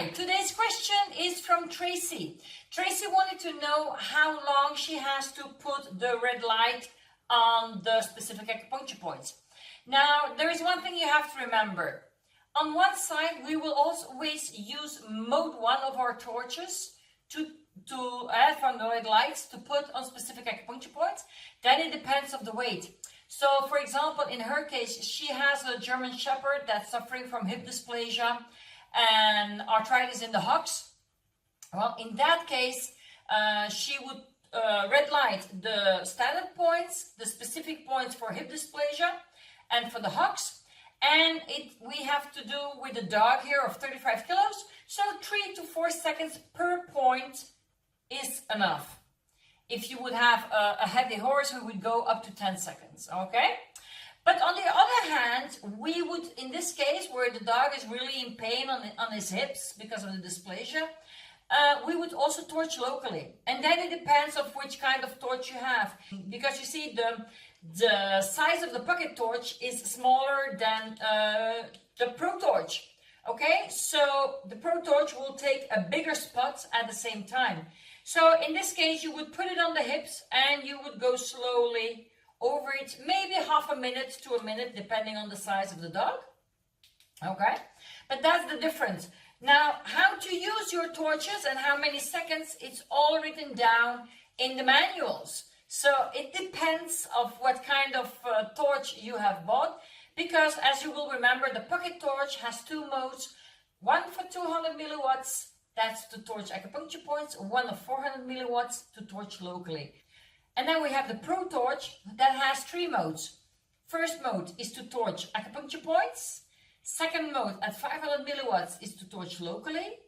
right, today's question is from Tracy. Tracy wanted to know how long she has to put the red light on the specific acupuncture points. Now, there is one thing you have to remember. On one side, we will always use mode 1 of our torches to add from the red lights to put on specific acupuncture points. Then it depends on the weight. So, for example, in her case, she has a German Shepherd that's suffering from hip dysplasia and arthritis in the hocks. Well, in that case, she would red light the standard points, the specific points for hip dysplasia and for the hocks. And we have to do with a dog here of 35 kilos. So 3 to 4 seconds per point is enough. If you would have a heavy horse, we would go up to 10 seconds, okay? But on the other hand, we would, in this case, where the dog is really in pain on his hips because of the dysplasia, we would also torch locally. And then it depends on which kind of torch you have. Because you see, the size of the pocket torch is smaller than the Pro Torch. Okay, so the Pro Torch will take a bigger spot at the same time. So in this case, you would put it on the hips and you would go slowly over it, maybe half a minute to a minute, depending on the size of the dog. Okay, but that's the difference. Now, how to use your torches and how many seconds, it's all written down in the manuals. So it depends of what kind of torch you have bought, because as you will remember, the pocket torch has 2 modes, one for 200 milliwatts, that's to torch acupuncture points, one of 400 milliwatts to torch locally. And then we have the Pro Torch that has 3 modes. First mode is to torch acupuncture points. Second mode at 500 milliwatts is to torch locally.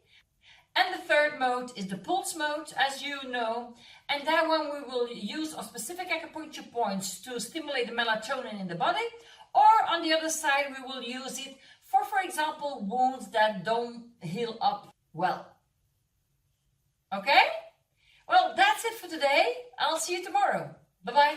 And the third mode is the pulse mode, as you know. And that one we will use on specific acupuncture points to stimulate the melatonin in the body. Or on the other side, we will use it for example, wounds that don't heal up well. Okay? Well, that's it for today. I'll see you tomorrow. Bye-bye.